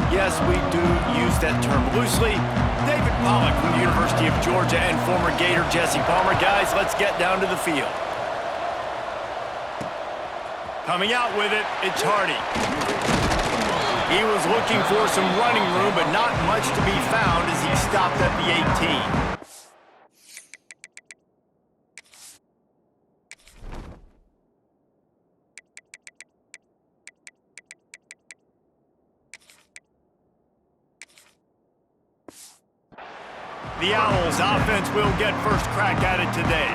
Yes, we do use that term loosely. David Pollack from the University of Georgia and former Gator Jesse Palmer. Guys, let's get down to the field. Coming out with it, it's Hardy. He was looking for some running room, but not much to be found as he stopped at the 18. The Owls offense will get first crack at it today.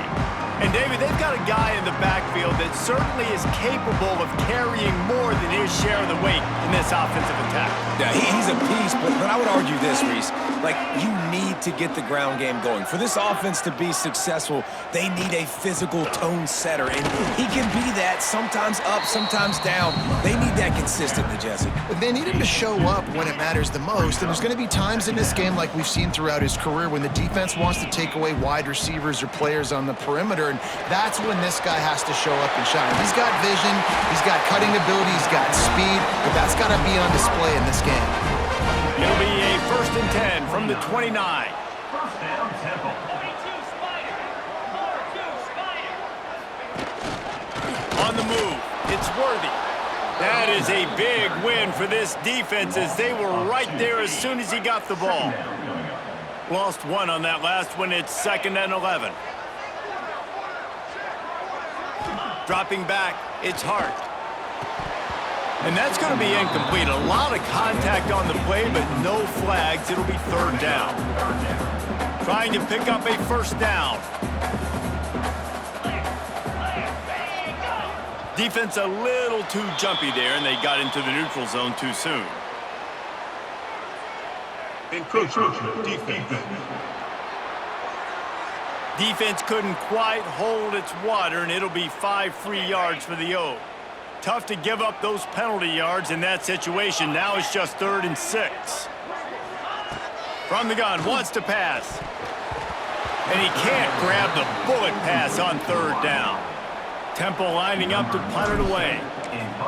And David, they've got a guy in the backfield that certainly is capable of carrying more than his share of the weight in this offensive attack. Yeah, he's a piece, but I would argue this, Reese. Like, you need to get the ground game going. For this offense to be successful, they need a physical tone setter, and he can be that, sometimes up, sometimes down. They need that consistently, Jesse. They need him to show up when it matters the most, and there's going to be times in this game like we've seen throughout his career when the defense wants to take away wide receivers or players on the perimeter, and that's when this guy has to show up and shine. He's got vision, he's got cutting ability, he's got speed, but that's got to be on display in this game. It'll be a 1st and 10 from the 29. First down, Temple. On the move, it's Worthy. That is a big win for this defense as they were right there as soon as he got the ball. Lost one on that last one. It's 2nd and 11. Dropping back, it's Hart. And that's going to be incomplete. A lot of contact on the play, but no flags. It'll be 3rd down. Trying to pick up a 1st down. Defense a little too jumpy there, and they got into the neutral zone too soon. Encroachment, defense. Defense couldn't quite hold its water, and it'll be 5 free yards for the O. Tough to give up those penalty yards in that situation. Now it's just 3rd and 6. From the gun, wants to pass. And he can't grab the bullet pass on 3rd down. Temple lining up to punt it away.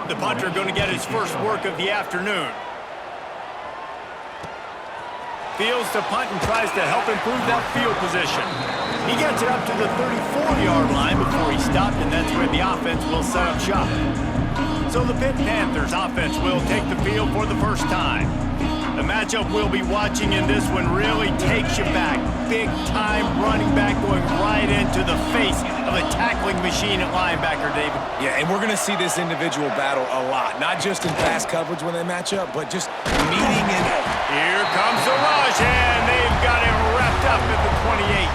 The punter going to get his first work of the afternoon. Fields to punt and tries to help improve that field position. He gets it up to the 34-yard line before he stopped, and that's where the offense will set up shop. So the Pitt Panthers offense will take the field for the first time. The matchup we'll be watching in this one really takes you back. Big-time running back going right into the face of a tackling machine at linebacker, David. Yeah, and we're going to see this individual battle a lot. Not just in pass coverage when they match up, but just meeting in. Here comes the rush, and they've got him wrapped up at the 28.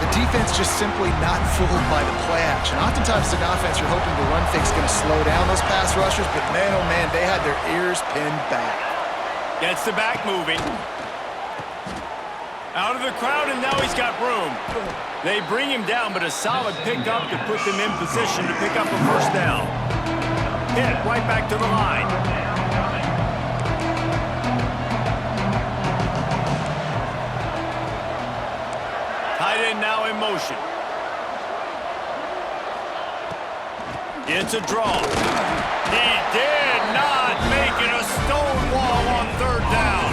The defense just simply not fooled by the play action. Oftentimes, as an offense, you're hoping the run fix is going to slow down those pass rushers, but man, oh man, they had their ears pinned back. Gets the back moving. Out of the crowd, and now he's got room. They bring him down, but a solid pickup to put them in position to pick up a 1st down. Hit right back to the line. Tight end now in motion. It's a draw. He did not make it a stone wall on 3rd down.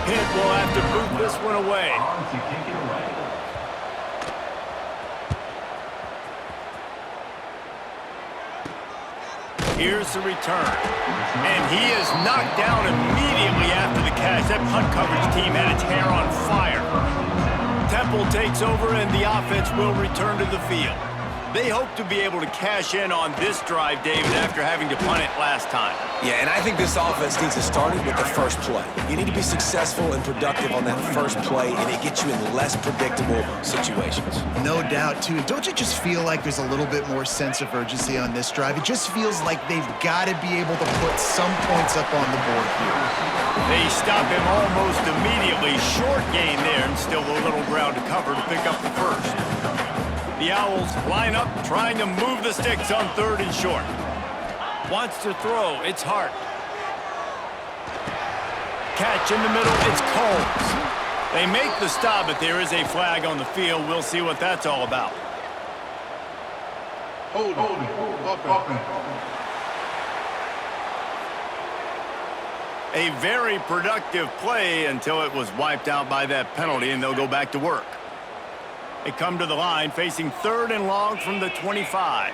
Pitt will have to boot this one away. Here's the return. And he is knocked down immediately after the catch. That punt coverage team had its hair on fire. Temple takes over, and the offense will return to the field. They hope to be able to cash in on this drive, David, after having to punt it last time. Yeah, and I think this offense needs to start it with the first play. You need to be successful and productive on that first play, and it gets you in less predictable situations. No doubt, too. Don't you just feel like there's a little bit more sense of urgency on this drive? It just feels like they've got to be able to put some points up on the board here. They stop him almost immediately. Short gain there, and still a little ground to cover to pick up the 1st. The Owls line up, trying to move the sticks on 3rd and short. Wants to throw, it's Hart. Catch in the middle, it's Combs. They make the stop, but there is a flag on the field. We'll see what that's all about. Hold A very productive play until it was wiped out by that penalty, and they'll go back to work. They come to the line facing 3rd and long from the 25.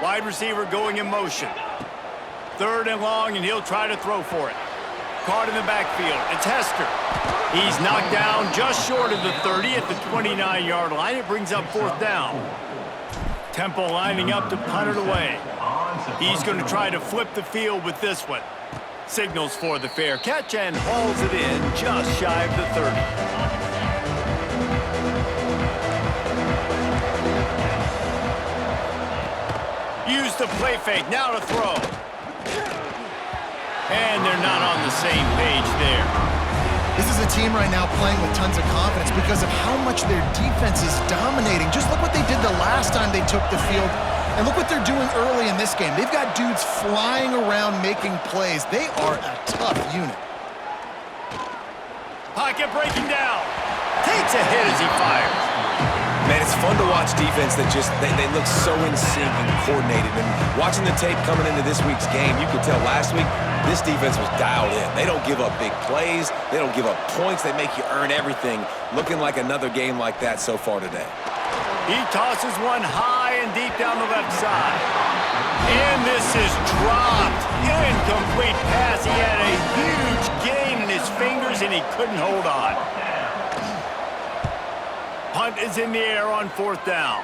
Wide receiver going in motion. 3rd and long, and he'll try to throw for it. Caught in the backfield. It's Hester. He's knocked down just short of the 30 at the 29-yard line. It brings up 4th down. Temple lining up to punt it away. He's going to try to flip the field with this one. Signals for the fair catch and hauls it in just shy of the 30. Use the play fake, now to throw. And they're not on the same page there. This is a team right now playing with tons of confidence because of how much their defense is dominating. Just look what they did the last time they took the field. And look what they're doing early in this game. They've got dudes flying around making plays. They are a tough unit. Pocket breaking down. Takes a hit as he fires. Man, it's fun to watch defense that just, they look so in sync and coordinated. And watching the tape coming into this week's game, you could tell last week this defense was dialed in. They don't give up big plays. They don't give up points. They make you earn everything. Looking like another game like that so far today. He tosses one high and deep down the left side. And this is dropped. Incomplete pass. He had a huge gain in his fingers, and he couldn't hold on. Punt is in the air on 4th down.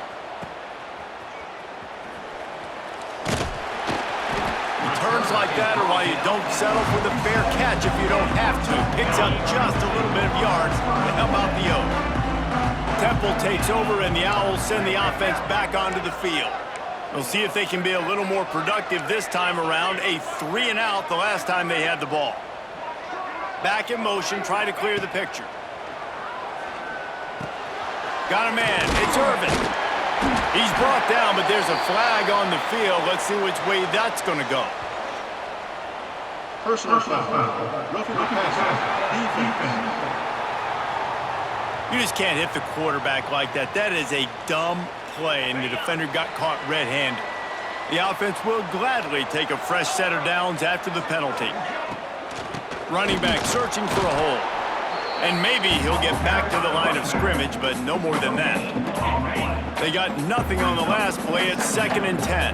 Returns like that are why you don't settle for the fair catch if you don't have to. Picks up just a little bit of yards to help out the Oak. Temple takes over, and the Owls send the offense back onto the field. We'll see if they can be a little more productive this time around. A 3-and-out the last time they had the ball. Back in motion, try to clear the picture. Got a man. It's Irvin. He's brought down, but there's a flag on the field. Let's see which way that's going to go. Personal foul. Roughing the passer. Defense. You just can't hit the quarterback like that. That is a dumb play, and the defender got caught red-handed. The offense will gladly take a fresh set of downs after the penalty. Running back searching for a hole. And maybe he'll get back to the line of scrimmage, but no more than that. They got nothing on the last play. It's 2nd and 10.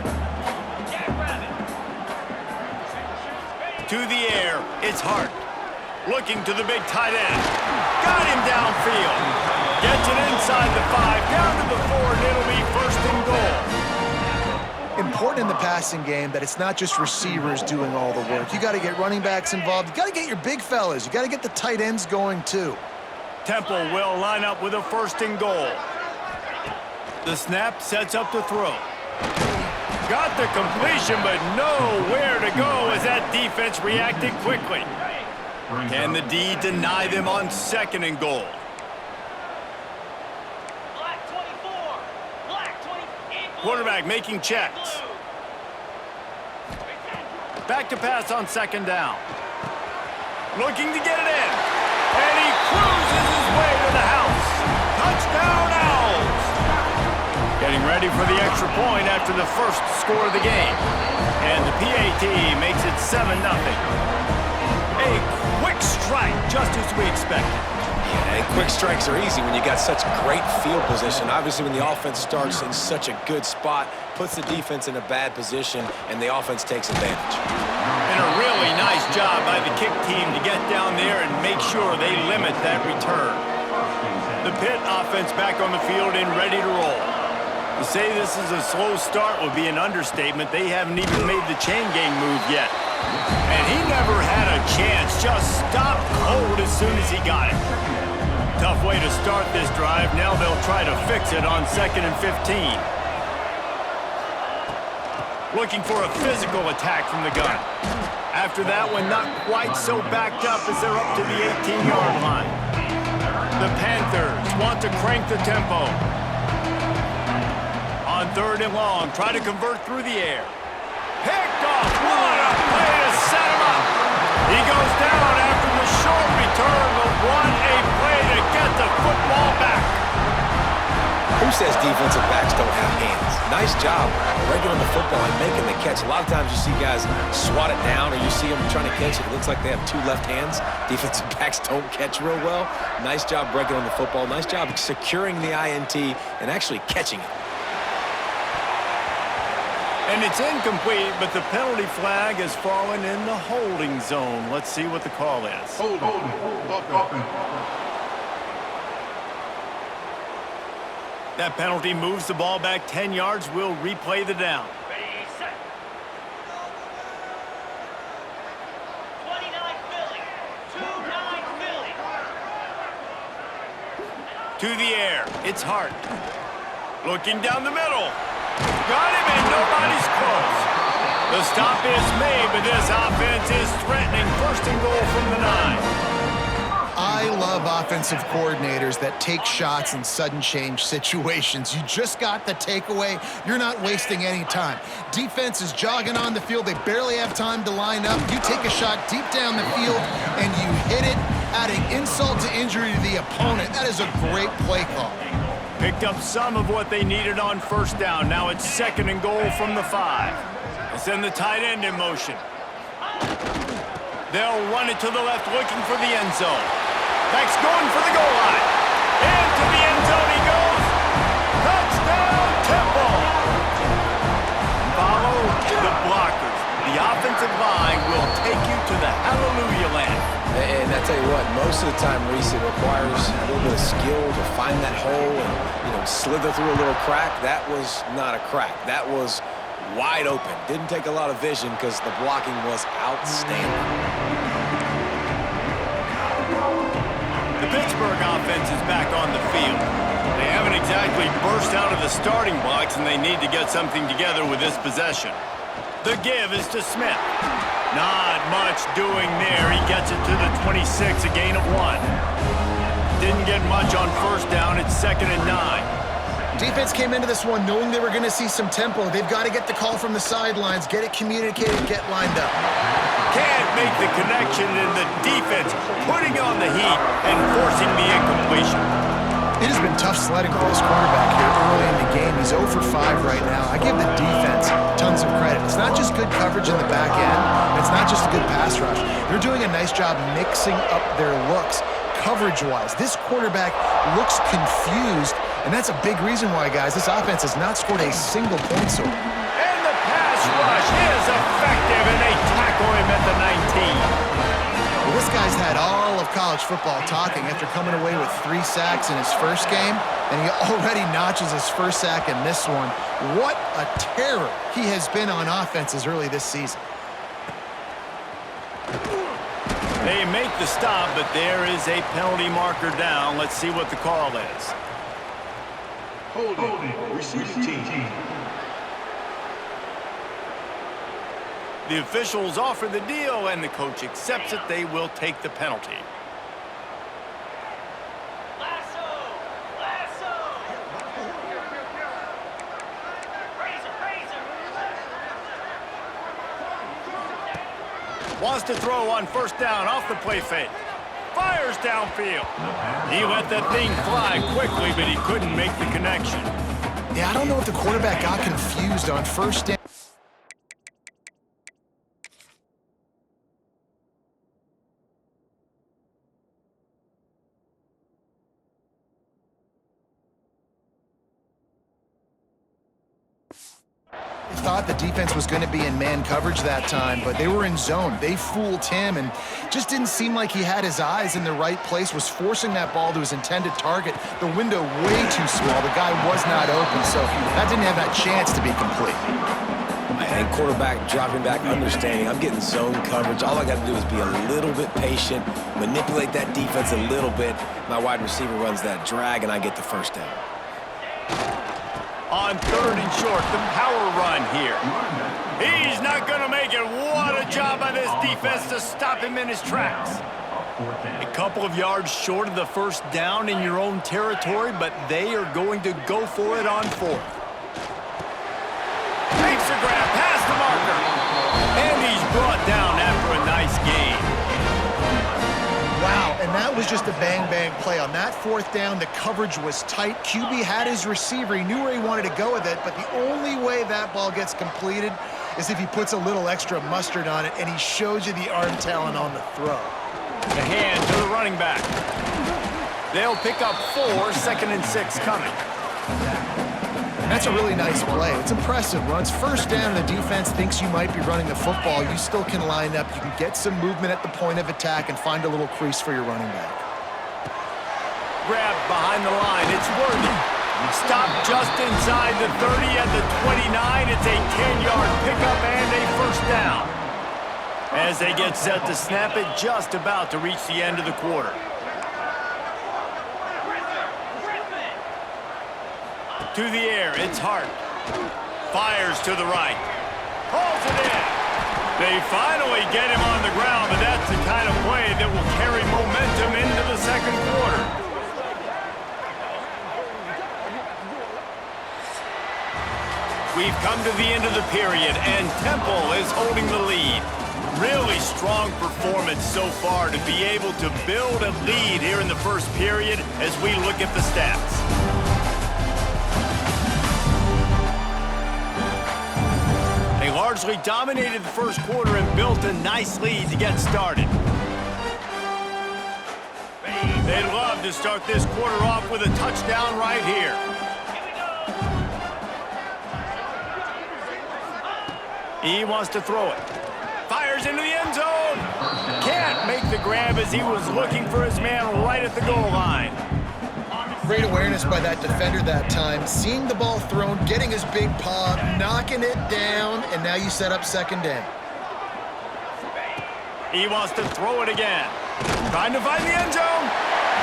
To the air, it's Hart. Looking to the big tight end. Got him downfield. Gets it inside the 5, down to the 4, and it'll be 1st and goal. Important in the passing game that it's not just receivers doing all the work. You got to get running backs involved. You got to get your big fellas. You got to get the tight ends going too. Temple will line up with a 1st and goal. The snap sets up the throw. Got the completion, but nowhere to go as that defense reacted quickly. Can the D deny them on 2nd and goal? Quarterback making checks. Back to pass on 2nd down. Looking to get it in. And he cruises his way to the house. Touchdown, Owls! Getting ready for the extra point after the first score of the game. And the PAT makes it 7-0. A quick strike, just as we expected. Yeah, and quick strikes are easy when you got such great field position. Obviously, when the offense starts in such a good spot, puts the defense in a bad position, and the offense takes advantage. And a really nice job by the kick team to get down there and make sure they limit that return. The Pitt offense back on the field and ready to roll. To say this is a slow start would be an understatement. They haven't even made the chain gang move yet. And he never had a chance, just stopped cold as soon as he got it. Tough way to start this drive. Now they'll try to fix it on 2nd and 15. Looking for a physical attack from the gun. After that one, not quite so backed up as they're up to the 18-yard line. The Panthers want to crank the tempo. On 3rd and long, try to convert through the air. Picked off. What a play to set him up. He goes down after the short return, but what a play to get the football back. Who says defensive backs don't have hands? Nice job breaking on the football and making the catch. A lot of times you see guys swat it down or you see them trying to catch it. It looks like they have two left hands. Defensive backs don't catch real well. Nice job breaking on the football. Nice job securing the INT and actually catching it. And it's incomplete, but the penalty flag has fallen in the holding zone. Let's see what the call is. Holding. That penalty moves the ball back 10 yards. We'll replay the down. Ready, set. 29 Philly. 29 Philly. To the air. It's Hart. Looking down the middle. Got him, and nobody's close. The stop is made, but this offense is threatening. First and goal from the 9. I love offensive coordinators that take shots in sudden change situations. You just got the takeaway. You're not wasting any time. Defense is jogging on the field. They barely have time to line up. You take a shot deep down the field, and you hit it, adding insult to injury to the opponent. That is a great play call. Picked up some of what they needed on first down. Now it's second and goal from the 5. They send the tight end in motion. They'll run it to the left, looking for the end zone. Back's going for the goal line. Into the end zone he goes. Touchdown, Temple. Follow the blockers. The offensive line will take you to the hallelujah land. And I tell you what, most of the time, Reese, it requires a little bit of skill to find that hole and, slither through a little crack. That was not a crack. That was wide open. Didn't take a lot of vision because the blocking was outstanding. The Pittsburgh offense is back on the field. They haven't exactly burst out of the starting blocks, and they need to get something together with this possession. The give is to Smith. Not much doing there. He gets it to the 26, a gain of 1. Didn't get much on first down. It's second and 9. Defense came into this one knowing they were going to see some tempo. They've got to get the call from the sidelines, get it communicated, get lined up. Can't make the connection, and the defense putting on the heat and forcing the incompletion. It has been tough sledding for this quarterback here early in the game. He's 0 for 5 right now. I give the defense tons of credit. It's not just good coverage in the back end. It's not just a good pass rush. They're doing a nice job mixing up their looks coverage-wise. This quarterback looks confused, and that's a big reason why, guys, this offense has not scored a single point so far. And the pass rush is effective, and they tackle him at the 19. Well, this guy's had all of college football talking after coming away with 3 sacks in his first game, and he already notches his first sack in this one. What a terror he has been on offenses early this season. They make the stop, but there is a penalty marker down. Let's see what the call is. Holding. Receiving team. The officials offer the deal, and the coach accepts it. They will take the penalty. Lasso. Wants to throw on first down off the play fake. Fires downfield. He let that thing fly quickly, but he couldn't make the connection. Yeah, I don't know if the quarterback got confused on first down. Thought the defense was going to be in man coverage that time, but they were in zone. They fooled him and just didn't seem like he had his eyes in the right place, was forcing that ball to his intended target. The window way too small. The guy was not open, so that didn't have that chance to be complete. And quarterback dropping back, understanding I'm getting zone coverage. All I got to do is be a little bit patient, manipulate that defense a little bit. My wide receiver runs that drag, and I get the first down. On third and short, the power run here. He's not going to make it. What a job by this defense to stop him in his tracks. A couple of yards short of the first down in your own territory, but they are going to go for it on fourth. Takes a grab past the marker. And he's brought down after a nice gain. Wow, and that that was just a bang-bang play. On that fourth down, the coverage was tight. QB had his receiver. He knew where he wanted to go with it, but the only way that ball gets completed is if he puts a little extra mustard on it, and he shows you the arm talent on the throw. The hand to the running back. They'll pick up 4, 2nd and 6 coming. That's a really nice play. It's impressive. Runs first down, and the defense thinks you might be running the football. You still can line up. You can get some movement at the point of attack and find a little crease for your running back. Grab behind the line. It's Worthy. Stop just inside the 30 at the 29. It's a 10-yard pickup and a first down. As they get set to snap it, just about to reach the end of the quarter. To the air, it's Hart. Fires to the right. Hauls it in. They finally get him on the ground, but that's the kind of play that will carry momentum into the second quarter. We've come to the end of the period, and Temple is holding the lead. Really strong performance so far to be able to build a lead here in the first period as we look at the stats. They largely dominated the first quarter and built a nice lead to get started. They'd love to start this quarter off with a touchdown right here. He wants to throw it. Fires into the end zone. Can't make the grab as he was looking for his man right at the goal line. Great awareness by that defender that time. Seeing the ball thrown, getting his big paw, knocking it down, and now you set up second down. He wants to throw it again. Trying to find the end zone.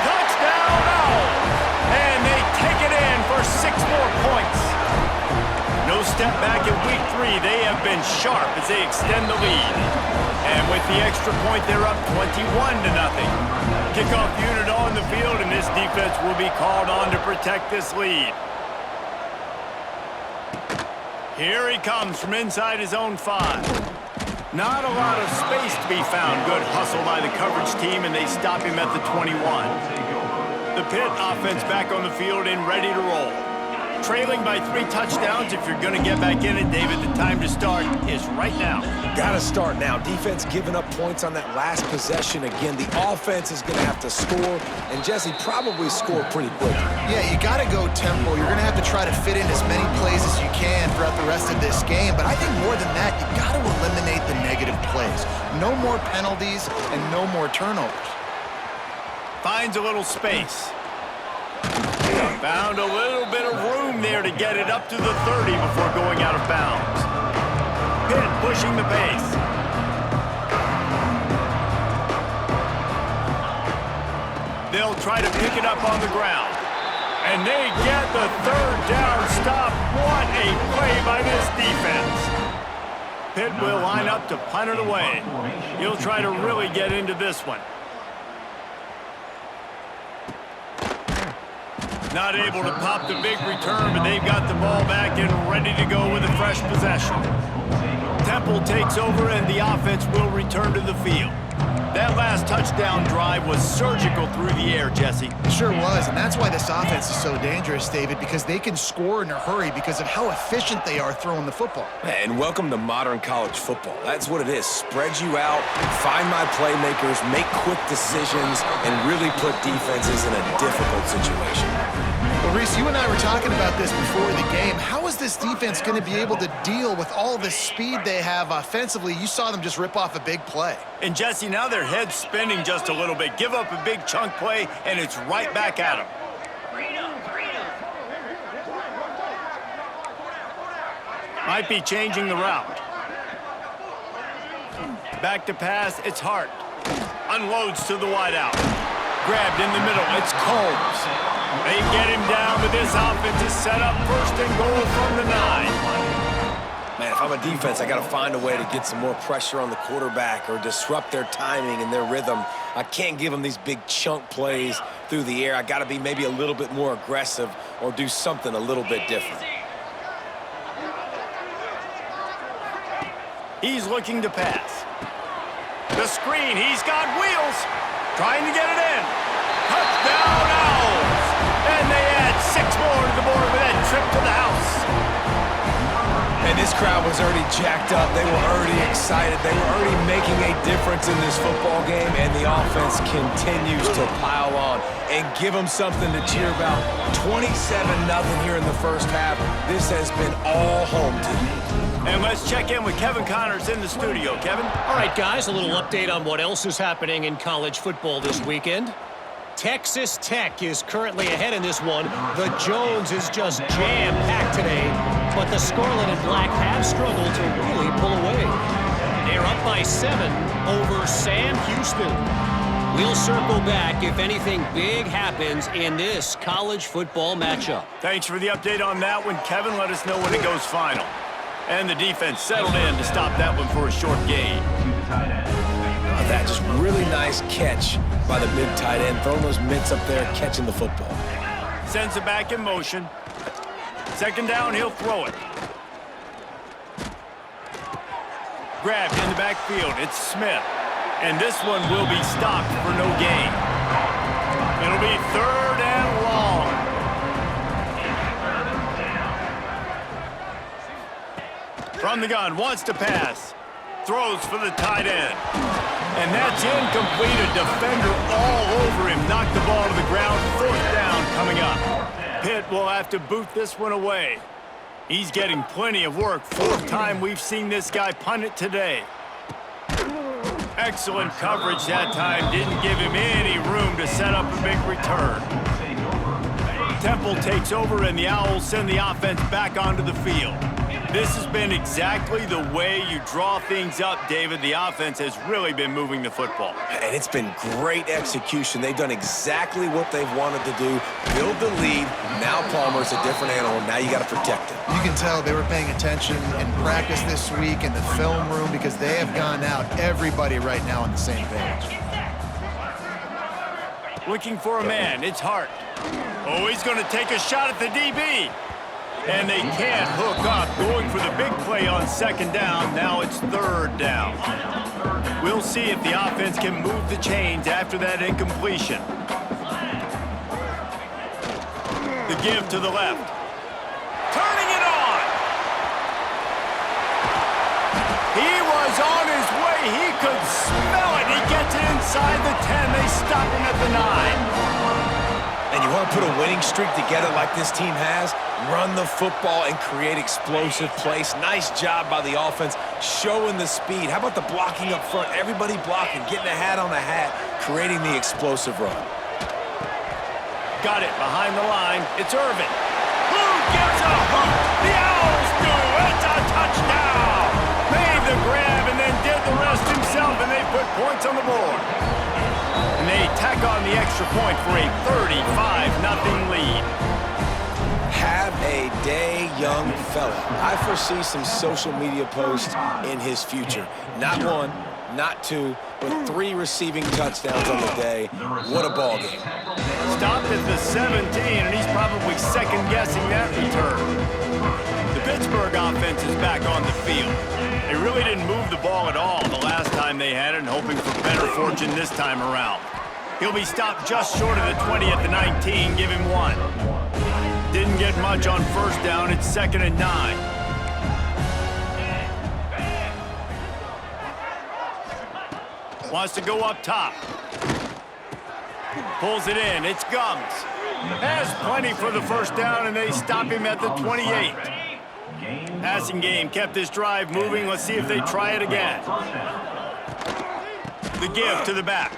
Touchdown! Oh! And they take it in for 6 more points. No step back in week 3. They have been sharp as they extend the lead. And with the extra point, they're up 21-0. Kickoff unit on the field, and this defense will be called on to protect this lead. Here he comes from inside his own 5. Not a lot of space to be found. Good hustle by the coverage team, and they stop him at the 21. The Pitt offense back on the field and ready to roll. Trailing by 3 touchdowns. If you're going to get back in it, David, the time to start is right now. Gotta start now. Defense giving up points on that last possession. Again, the offense is going to have to score, and Jesse probably scored pretty quickly. Yeah, you got to go tempo. You're going to have to try to fit in as many plays as you can throughout the rest of this game. But I think more than that, you got to eliminate the negative plays. No more penalties and no more turnovers. Finds a little space. Found a little bit of room there to get it up to the 30 before going out of bounds. Pitt pushing the pace. They'll try to pick it up on the ground. And they get the 3rd down stop. What a play by this defense. Pitt will line up to punt it away. He'll try to really get into this one. Not able to pop the big return, but they've got the ball back and ready to go with a fresh possession. Temple takes over, and the offense will return to the field. That last touchdown drive was surgical through the air, Jesse. It sure was, and that's why this offense is so dangerous, David, because they can score in a hurry because of how efficient they are throwing the football. And welcome to modern college football. That's what it is. Spread you out, find my playmakers, make quick decisions, and really put defenses in a difficult situation. Well, Reese, you and I were talking about this before the game. How is this defense going to be able to deal with all the speed they have offensively? You saw them just rip off a big play. And Jesse, now their head's spinning just a little bit. Give up a big chunk play, and it's right back at them. Might be changing the route. Back to pass, it's Hart. Unloads to the wideout. Grabbed in the middle, it's Combs. They get him down, but this offense is set up 1st and goal from the 9. Man, if I'm a defense, I got to find a way to get some more pressure on the quarterback or disrupt their timing and their rhythm. I can't give them these big chunk plays through the air. I got to be maybe a little bit more aggressive or do something a little bit different. He's looking to pass. The screen, he's got wheels. Trying to get it in. This crowd was already jacked up. They were already excited. They were already making a difference in this football game, and the offense continues to pile on and give them something to cheer about. 27-0 here in the first half. This has been all home team. And let's check in with Kevin Connors in the studio. Kevin? All right, guys, a little update on what else is happening in college football this weekend. Texas Tech is currently ahead in this one. The Jones is just jam-packed today, but the Scarlet and Black have struggled to really pull away. They're up by 7 over Sam Houston. We'll circle back if anything big happens in this college football matchup. Thanks for the update on that one, Kevin. Let us know when it goes final. And the defense settled in to stop that one for a short gain. That just really nice catch by the big tight end, throwing those mitts up there, catching the football. Sends it back in motion. Second down, he'll throw it. Grabbed in the backfield, it's Smith. And this one will be stopped for no gain. It'll be 3rd and long. From the gun, wants to pass. Throws for the tight end. And that's incomplete. A defender all over him. Knocked the ball to the ground. 4th down coming up. Pitt will have to boot this one away. He's getting plenty of work. 4th time we've seen this guy punt it today. Excellent coverage that time. Didn't give him any room to set up a big return. Temple takes over, and the Owls send the offense back onto the field. This has been exactly the way you draw things up, David. The offense has really been moving the football. And it's been great execution. They've done exactly what they've wanted to do. Build the lead. Now Palmer's a different animal. Now you got to protect him. You can tell they were paying attention in practice this week in the film room because they have gone out, everybody right now on the same page. Looking for a man. It's Hart. Oh, he's going to take a shot at the DB. And they can't hook up. Going for the big play on 2nd down. Now it's 3rd down. We'll see if the offense can move the chains after that incompletion. The give to the left. Turning it on. He was on his way. He could smell it. He gets it inside the 10. They stop him at the 9. And you want to put a winning streak together like this team has? Run the football and create explosive plays. Nice job by the offense, showing the speed. How about the blocking up front? Everybody blocking, getting a hat on a hat, creating the explosive run. Got it behind the line. It's Irvin. Who gives a hook? The Owls do. It's a touchdown. Made the grab and then did the rest himself, and they put points on the board. And they tack on the extra point for a 35-0 lead. Have a day, young fella. I foresee some social media posts in his future. Not 1, not 2, but 3 receiving touchdowns on the day. What a ball game. Stopped at the 17, and he's probably second-guessing that return. The Pittsburgh offense is back on the field. They really didn't move the ball at all the last time they had it, and hoping for better fortune this time around. He'll be stopped just short of the 20 at the 19. Give him 1. Didn't get much on 1st down. It's 2nd and 9. Wants to go up top. Pulls it in. It's Gums. Has plenty for the 1st down, and they stop him at the 28. Passing game kept this drive moving. Let's see if they try it again. The give to the back.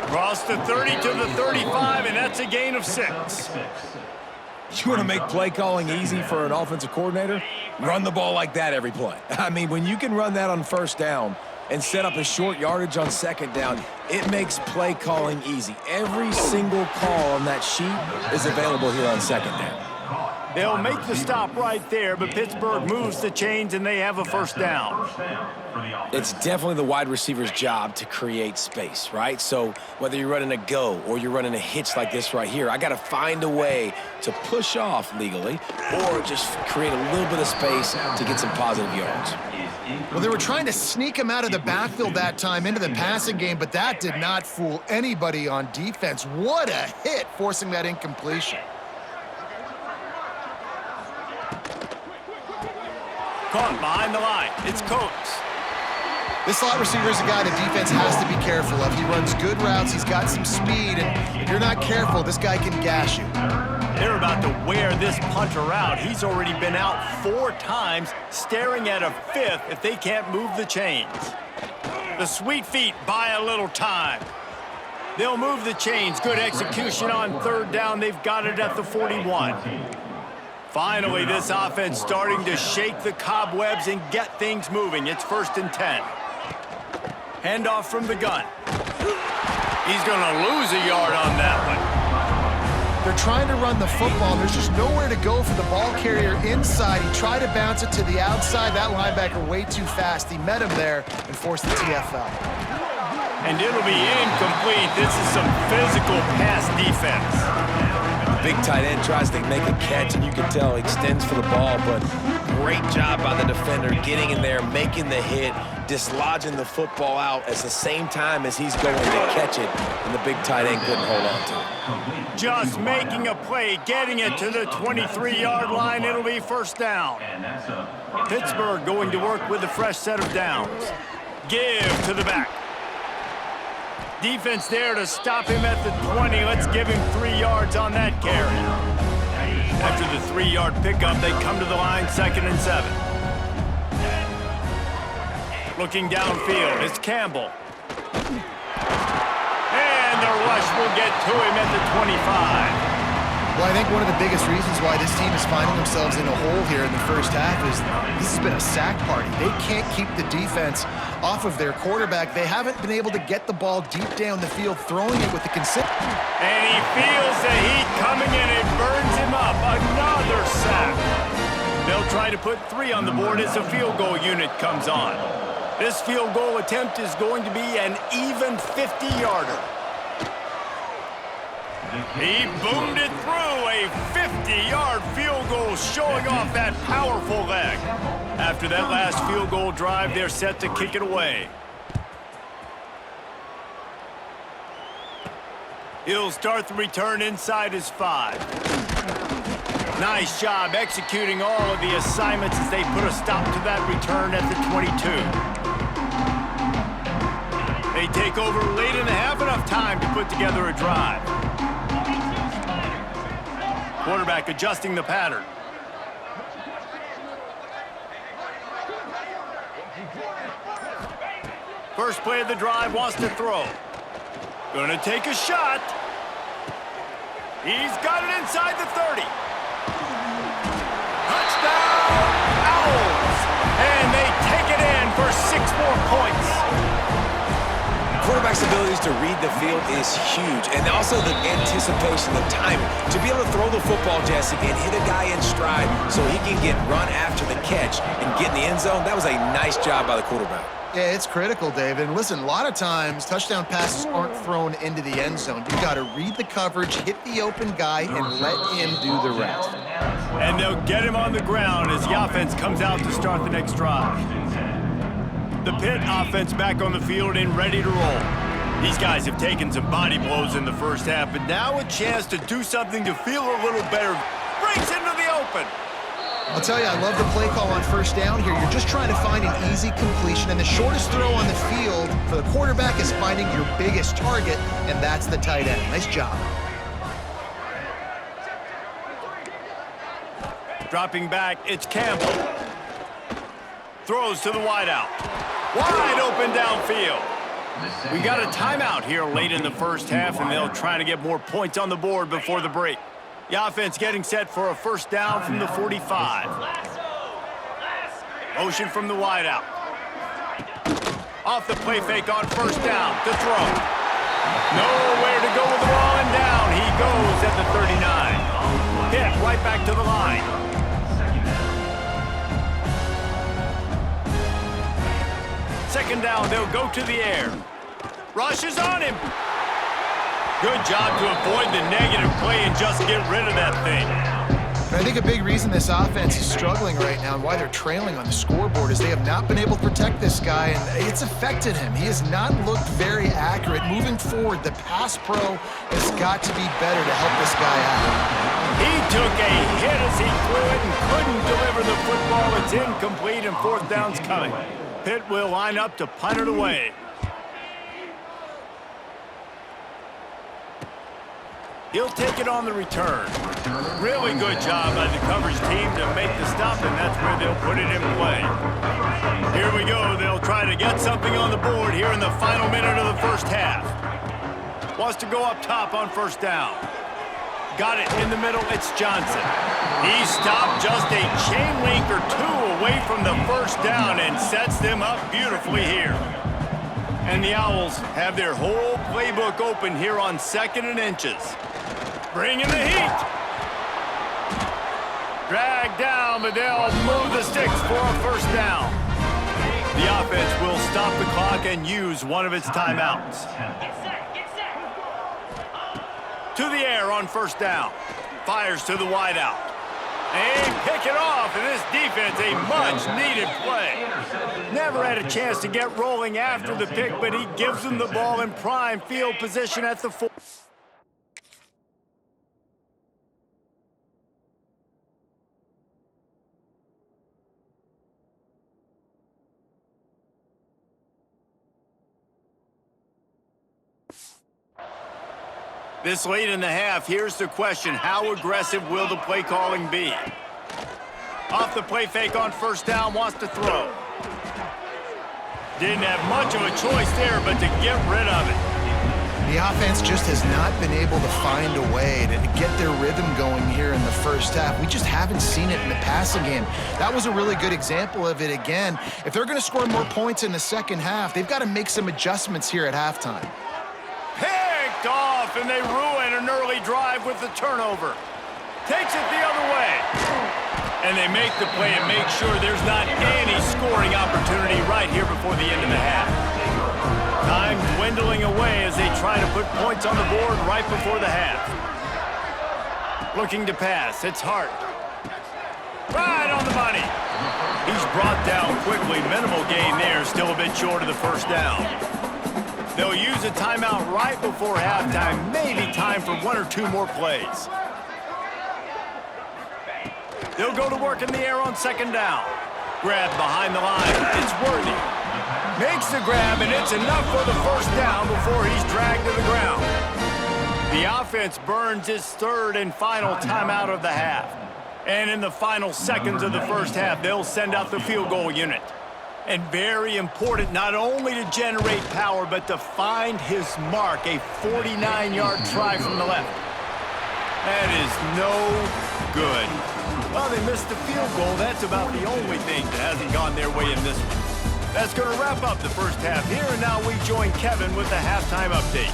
Across the 30 to the 35, and that's a gain of 6. You want to make play calling easy for an offensive coordinator? Run the ball like that every play. I mean, when you can run that on 1st down and set up a short yardage on 2nd down, it makes play calling easy. Every single call on that sheet is available here on 2nd down. They'll make the stop right there, but Pittsburgh moves the chains, and they have a 1st down. It's definitely the wide receiver's job to create space, right? So whether you're running a go or you're running a hitch like this right here, I got to find a way to push off legally or just create a little bit of space to get some positive yards. Well, they were trying to sneak him out of the backfield that time into the passing game, but that did not fool anybody on defense. What a hit, forcing that incompletion. Caught behind the line. It's Coates. This slot receiver is a guy the defense has to be careful of. He runs good routes. He's got some speed, and if you're not careful, this guy can gash you. They're about to wear this punter out. He's already been out 4 times, staring at a 5th if they can't move the chains. The Sweet Feet buy a little time. They'll move the chains. Good execution on 3rd down. They've got it at the 41. Finally, this offense starting to shake the cobwebs and get things moving. It's 1st and 10. Handoff from the gun. He's going to lose a yard on that one. They're trying to run the football. There's just nowhere to go for the ball carrier inside. He tried to bounce it to the outside. That linebacker way too fast. He met him there and forced the TFL. And it'll be incomplete. This is some physical pass defense. Big tight end tries to make a catch, and you can tell he extends for the ball, but great job by the defender getting in there, making the hit, dislodging the football out at the same time as he's going to catch it, and the big tight end couldn't hold on to it. Just making a play, getting it to the 23-yard line. It'll be 1st down. Pittsburgh going to work with a fresh set of downs. Give to the back. Defense there to stop him at the 20. Let's give him 3 yards on that carry. After the 3-yard pickup, they come to the line, 2nd and 7. Looking downfield, it's Campbell. And the rush will get to him at the 25. Well, I think one of the biggest reasons why this team is finding themselves in a hole here in the first half is this has been a sack party. They can't keep the defense off of their quarterback. They haven't been able to get the ball deep down the field, throwing it with the consistency. And he feels the heat coming in. It burns him up. Another sack. They'll try to put 3 on the board as the field goal unit comes on. This field goal attempt is going to be an even 50-yarder. He boomed it through, a 50-yard field goal showing off that powerful leg. After that last field goal drive, they're set to kick it away. He'll start the return inside his 5. Nice job executing all of the assignments as they put a stop to that return at the 22. They take over late in the half, enough time to put together a drive. Quarterback adjusting the pattern. First play of the drive, wants to throw. Gonna take a shot. He's got it inside the 30. Touchdown, Owls! And they take it in for 6 more points. Quarterback's abilities to read the field is huge, and also the anticipation, the timing. To be able to throw the football, Jesse, and hit a guy in stride so he can get run after the catch and get in the end zone, that was a nice job by the quarterback. Yeah, it's critical, David. And listen, a lot of times touchdown passes aren't thrown into the end zone. You've got to read the coverage, hit the open guy, and let him do the rest. And they'll get him on the ground as the offense comes out to start the next drive. The Pitt offense back on the field and ready to roll. These guys have taken some body blows in the first half, but now a chance to do something to feel a little better. Breaks into the open. I'll tell you, I love the play call on 1st down here. You're just trying to find an easy completion, and the shortest throw on the field for the quarterback is finding your biggest target, and that's the tight end. Nice job. Dropping back, it's Campbell. Throws to the wideout. Wide open downfield. We got a timeout here late in the first half, and they'll try to get more points on the board before the break. The offense getting set for a 1st down from the 45. Motion from the wideout. Off the play fake on 1st down to throw. Nowhere to go with the ball, and down he goes at the 39. Hit right back to the line. Second down, they'll go to the air. Rush is on him. Good job to avoid the negative play and just get rid of that thing. And I think a big reason this offense is struggling right now and why they're trailing on the scoreboard is they have not been able to protect this guy, and it's affected him. He has not looked very accurate. Moving forward, the pass pro has got to be better to help this guy out. He took a hit as he threw it and couldn't deliver the football. It's incomplete and fourth down's coming. Pitt will line up to punt it away. He'll take it on the return. Really good job by the coverage team to make the stop, and that's where they'll put it in play. Here we go. They'll try to get something on the board here in the final minute of the first half. Wants to go up top on first down. Got it in the middle. It's Johnson. He stopped just a chain link or two away from the first down and sets them up beautifully here. And the Owls have their whole playbook open here on 2nd and inches. Bringing the heat. Drag down, but they'll move the sticks for a first down. The offense will stop the clock and use one of its timeouts. Get set, get set. To the air on first down. Fires to the wideout. And pick it off, and this defense, a much-needed play. Never had a chance to get rolling after the pick, but he gives them the ball in prime field position at the 4. This late in the half, here's the question. How aggressive will the play calling be? Off the play fake on first down, wants to throw. Didn't have much of a choice there, but to get rid of it. The offense just has not been able to find a way to get their rhythm going here in the first half. We just haven't seen it in the passing game. That was a really good example of it again. If they're going to score more points in the second half, they've got to make some adjustments here at halftime. Picked off, and they ruin an early drive with the turnover. Takes it the other way. And they make the play and make sure there's not any scoring opportunity right here before the end of the half. Time dwindling away as they try to put points on the board right before the half. Looking to pass. It's Hart. Right on the money. He's brought down quickly. Minimal gain there. Still a bit short of the first down. They'll use a timeout right before halftime. Maybe time for one or two more plays. They'll go to work in the air on second down. Grab behind the line. It's Worthy. Makes the grab, and it's enough for the first down before he's dragged to the ground. The offense burns its third and final timeout of the half. And in the final seconds of the first half, they'll send out the field goal unit. And very important, not only to generate power, but to find his mark, a 49-yard try from the left. That is no good. Well, they missed the field goal. That's about the only thing that hasn't gone their way in this one. That's going to wrap up the first half here, and now we join Kevin with the halftime update.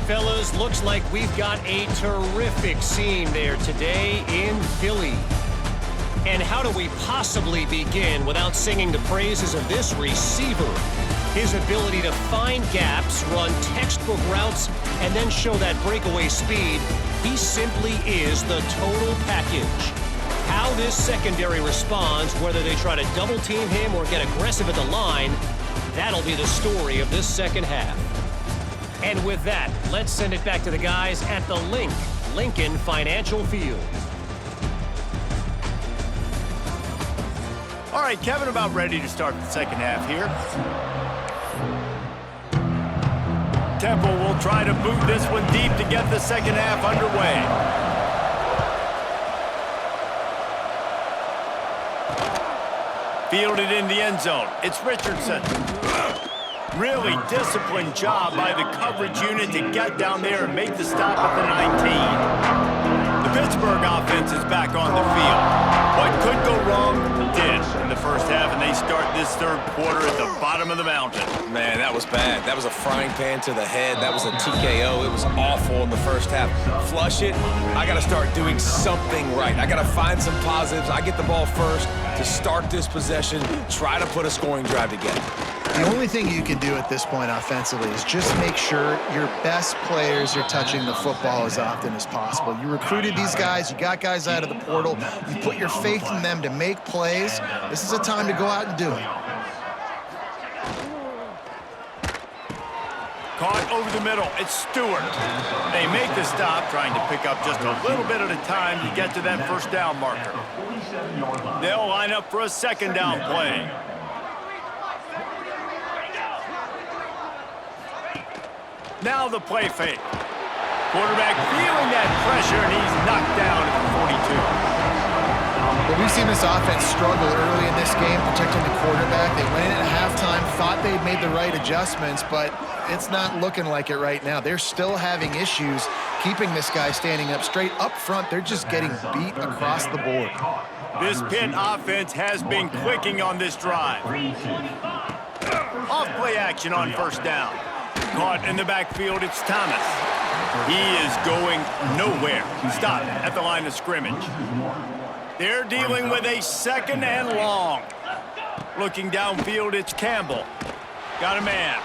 Fellas, looks like we've got a terrific scene there today in Philly. And how do we possibly begin without singing the praises of this receiver? His ability to find gaps, run textbook routes, and then show that breakaway speed. He simply is the total package. How this secondary responds, whether they try to double-team him or get aggressive at the line, that'll be the story of this second half. And with that, let's send it back to the guys at the Lincoln Financial Field. All right, Kevin, about ready to start the second half here. Temple will try to boot this one deep to get the second half underway. Fielded in the end zone. It's Richardson. Really disciplined job by the coverage unit to get down there and make the stop at the 19. The Pittsburgh offense is back on the field. What could go wrong did in the first half, and they start this third quarter at the bottom of the mountain. Man, that was bad. That was a frying pan to the head. That was a TKO. It was awful in the first half. Flush it. I got to start doing something right. I got to find some positives. I get the ball first to start this possession, try to put a scoring drive together. The only thing you can do at this point offensively is just make sure your best players are touching the football as often as possible. You recruited these guys. You got guys out of the portal. You put your faith in them to make plays. This is a time to go out and do it. Caught over the middle. It's Stewart. They make the stop, trying to pick up just a little bit at a time to get to that first down marker. They'll line up for a second down play. Now the play fake. Quarterback feeling that pressure, and he's knocked down at the 42. Well, we've seen this offense struggle early in this game, protecting the quarterback. They went in at halftime, thought they'd made the right adjustments, but it's not looking like it right now. They're still having issues keeping this guy standing up straight. Up front, they're just getting beat across the board. This Pitt offense has been clicking on this drive. Off play action on first down. Caught in the backfield, it's Thomas. He is going nowhere. Stop at the line of scrimmage. They're dealing with a second and long. Looking downfield, it's Campbell. Got a man.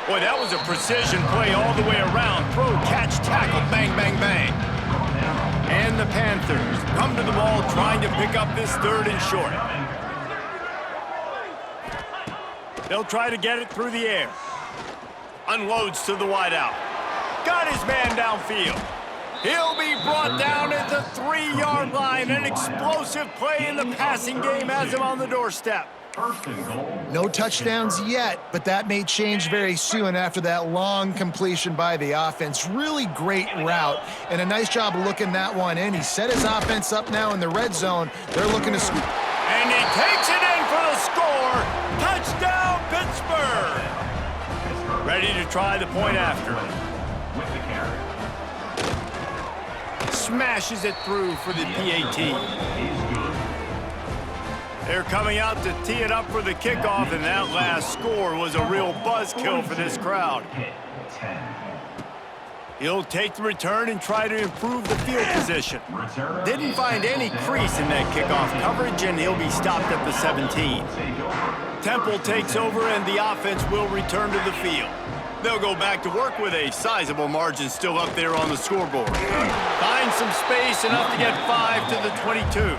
Boy, that was a precision play all the way around. Throw, catch, tackle, bang, bang, bang. And the Panthers come to the ball trying to pick up this third and short. They'll try to get it through the air. Unloads to the wideout. Got his man downfield. He'll be brought down at the 3-yard line. An explosive play in the passing game has him on the doorstep. No touchdowns yet, but that may change very soon after that long completion by the offense. Really great route, and a nice job of looking that one in. He set his offense up now in the red zone. They're looking to scoop. And he takes it in for the score. Touchdown, Pittsburgh. Ready to try the point after. Smashes it through for the PAT. They're coming out to tee it up for the kickoff, and that last score was a real buzzkill for this crowd. He'll take the return and try to improve the field position. Didn't find any crease in that kickoff coverage, and he'll be stopped at the 17. Temple takes over, and the offense will return to the field. They'll go back to work with a sizable margin still up there on the scoreboard. Find some space, enough to get 5 to the 22.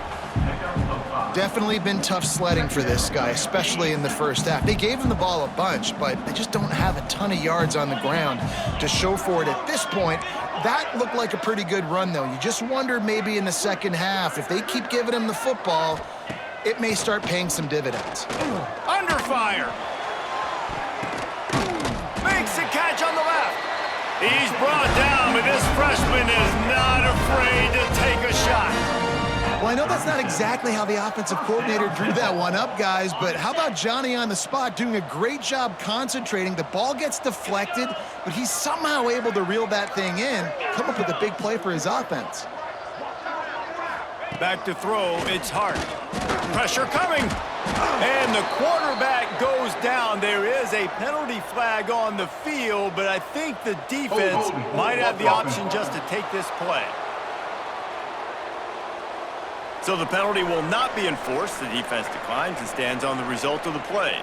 Definitely been tough sledding for this guy, especially in the first half. They gave him the ball a bunch, but they just don't have a ton of yards on the ground to show for it at this point. That looked like a pretty good run, though. You just wonder maybe in the second half, if they keep giving him the football, it may start paying some dividends. Under fire. Makes the catch on the left. He's brought down, but this freshman is not afraid to take a shot. Well, I know that's not exactly how the offensive coordinator drew that one up, guys, but how about Johnny on the spot doing a great job concentrating? The ball gets deflected, but he's somehow able to reel that thing in, come up with a big play for his offense. Back to throw, it's Hart. Pressure coming, and the quarterback goes down. There is a penalty flag on the field, but I think the defense might have the option just to take this play. So the penalty will not be enforced. The defense declines and stands on the result of the play.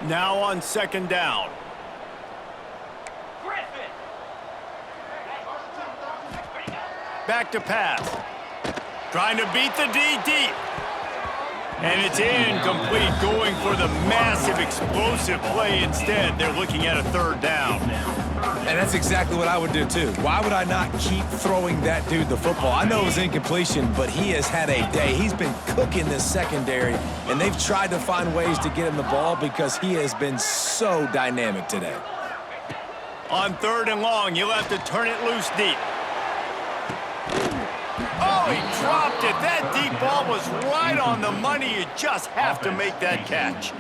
Now on second down. Back to pass. Trying to beat the D deep. And it's incomplete, going for the massive explosive play instead. They're looking at a third down. And that's exactly what I would do, too. Why would I not keep throwing that dude the football? I know it was incompletion, but he has had a day. He's been cooking this secondary, and they've tried to find ways to get him the ball because he has been so dynamic today. On third and long, you'll have to turn it loose deep. Oh, he dropped it. That deep ball was right on the money. You just have to make that catch.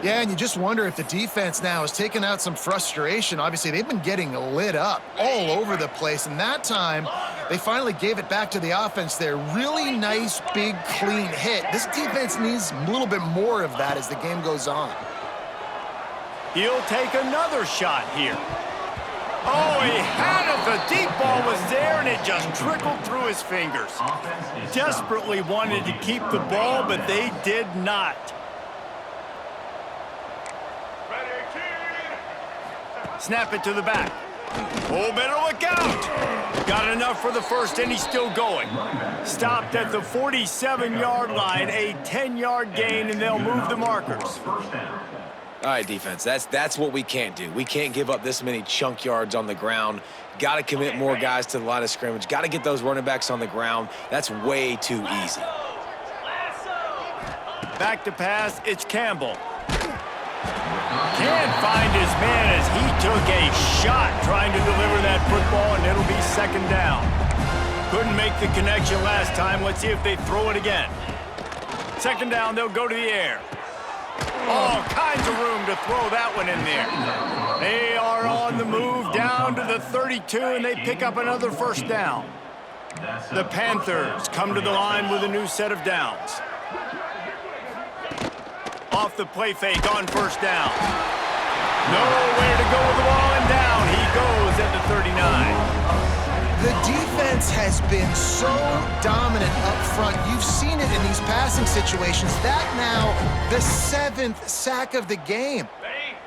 Yeah, and you just wonder if the defense now is taking out some frustration. Obviously, they've been getting lit up all over the place, and that time, they finally gave it back to the offense there. Really nice, big, clean hit. This defense needs a little bit more of that as the game goes on. He'll take another shot here. Oh, he had it. The deep ball was there, and it just trickled through his fingers. Desperately wanted to keep the ball, but they did not. Snap it to the back. Oh, better look out. Got enough for the first, and he's still going. Stopped at the 47-yard line, a 10-yard gain, and they'll move the markers. All right, defense, that's what we can't do. We can't give up this many chunk yards on the ground. Got to commit more guys to the line of scrimmage. Got to get those running backs on the ground. That's way too easy. Back to pass, it's Campbell. Can't find his man as he took a shot trying to deliver that football, and it'll be second down. Couldn't make the connection last time. Let's see if they throw it again. Second down, they'll go to the air. All kinds of room to throw that one in there. They are on the move down to the 32, and they pick up another first down. The Panthers come to the line with a new set of downs. Off the play fake on first down. Nowhere to go with the ball, and down he goes at the 39. The defense has been so dominant up front. You've seen it in these passing situations. That now the 7th sack of the game.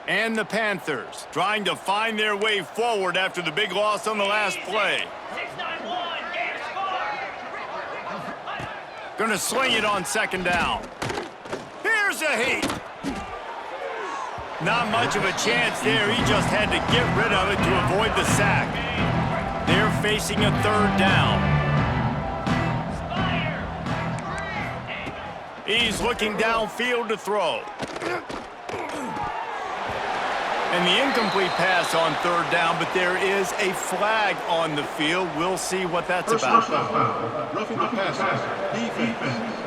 And the Panthers trying to find their way forward after the big loss on the last play. 6-9-1, game score. Gonna sling it on second down. Here's a heat. Not much of a chance there. He just had to get rid of it to avoid the sack. They're facing a third down. He's looking downfield to throw. And the incomplete pass on third down, but there is a flag on the field. We'll see what that's about. Roughing the passer. Defense.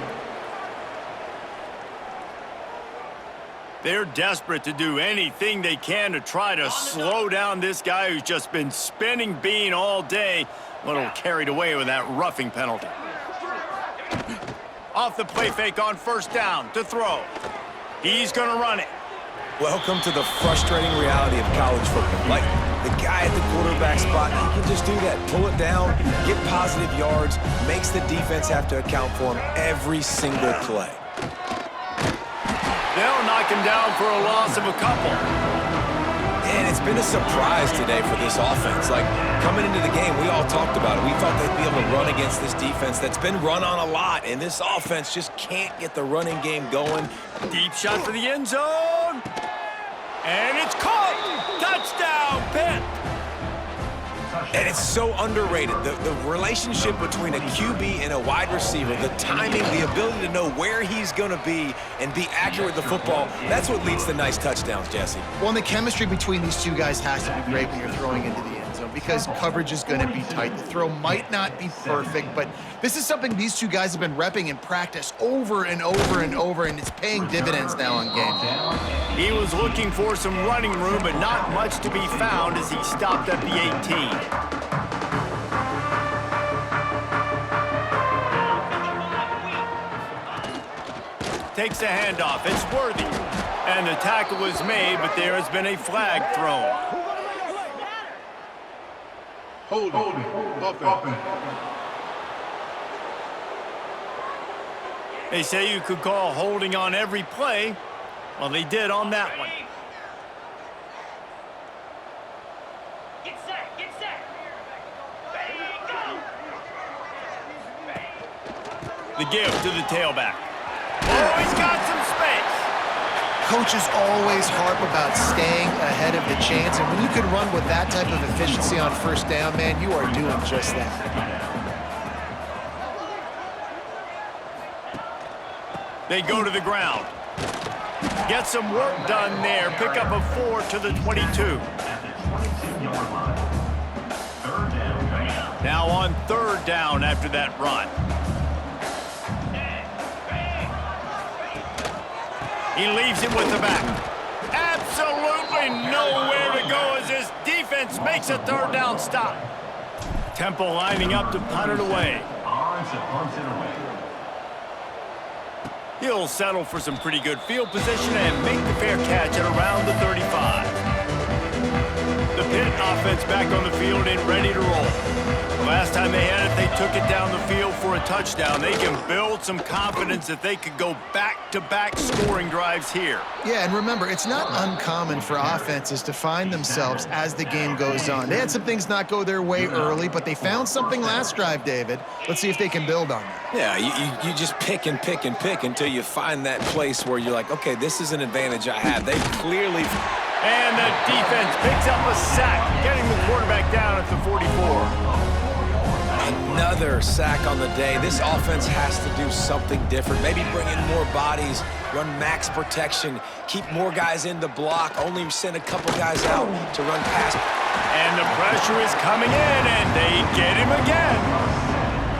They're desperate to do anything they can to try to slow down this guy who's just been spinning bean all day. A little carried away with that roughing penalty. Off the play fake on first down to throw. He's going to run it. Welcome to the frustrating reality of college football. Like, the guy at the quarterback spot, he can just do that. Pull it down, get positive yards, makes the defense have to account for him every single play. They'll knock him down for a loss of a couple. And it's been a surprise today for this offense. Like, coming into the game, we all talked about it. We thought they'd be able to run against this defense that's been run on a lot, and this offense just can't get the running game going. Deep shot for the end zone. And it's caught. Touchdown, Pitt. And it's so underrated. The relationship between a QB and a wide receiver, the timing, the ability to know where he's going to be and be accurate with the football, that's what leads to nice touchdowns, Jesse. Well, and the chemistry between these two guys has to be great when you're throwing into the end zone because coverage is going to be tight. The throw might not be perfect, but this is something these two guys have been repping in practice over and over and over, and it's paying dividends now on game day. He was looking for some running room, but not much to be found as he stopped at the 18. Takes a handoff. It's Worthy. And the tackle was made, but there has been a flag thrown. Holding. Offense. They say you could call holding on every play. Well, they did on that one. Get set. Ready, go. The give to the tailback. Oh, he's got some space. Coaches always harp about staying ahead of the chains, and when you can run with that type of efficiency on first down, man, you are doing just that. They go to the ground. Get some work done there. Pick up a 4 to the 22. Now on third down after that run. He leaves it with the back. Absolutely nowhere to go as his defense makes a third down stop. Temple lining up to punt it away. He'll settle for some pretty good field position and make the fair catch at around the 35. The Pitt offense back on the field and ready to roll. The last time they had it, they took it down the field for a touchdown. They can build some confidence that they could go back-to-back scoring drives here. Yeah, and remember, it's not uncommon for offenses to find themselves as the game goes on. They had some things not go their way early, but they found something last drive, David. Let's see if they can build on that. Yeah, you just pick and pick and pick until you find that place where you're like, okay, this is an advantage I have. They clearly... And the defense picks up a sack, getting the quarterback down at the 44. Another sack on the day. This offense has to do something different. Maybe bring in more bodies, run max protection, keep more guys in the block, only send a couple guys out to run past. And the pressure is coming in, and they get him again.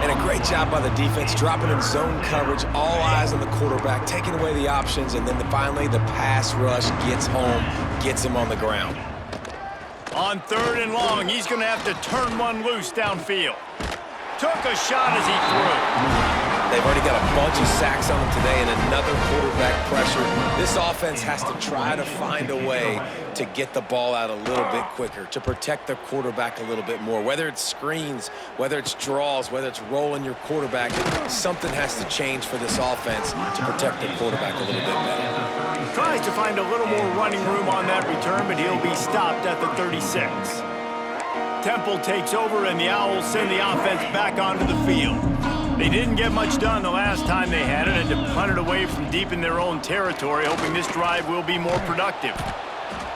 And a great job by the defense, dropping in zone coverage, all eyes on the quarterback, taking away the options, and then finally the pass rush gets home, gets him on the ground. On 3rd and long, he's going to have to turn one loose downfield. Took a shot as he threw. They've already got a bunch of sacks on them today and another quarterback pressure. This offense has to try to find a way to get the ball out a little bit quicker, to protect their quarterback a little bit more. Whether it's screens, whether it's draws, whether it's rolling your quarterback, something has to change for this offense to protect their quarterback a little bit better. Tries to find a little more running room on that return, but he'll be stopped at the 36. Temple takes over, and the Owls send the offense back onto the field. They didn't get much done the last time they had it, and to punt it away from deep in their own territory, hoping this drive will be more productive.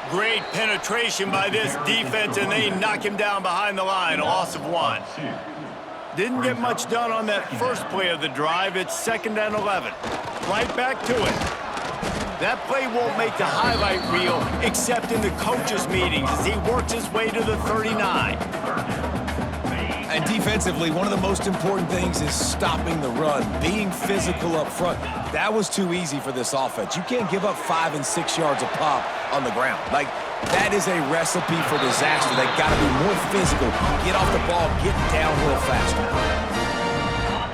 Great penetration by this defense, and they knock him down behind the line, a loss of 1. Didn't get much done on that first play of the drive. It's 2nd and 11. Right back to it. That play won't make the highlight reel except in the coaches' meetings as he works his way to the 39. And defensively, one of the most important things is stopping the run, being physical up front. That was too easy for this offense. You can't give up 5 and 6 yards a pop on the ground. Like, that is a recipe for disaster. They got to be more physical, get off the ball, get downhill faster.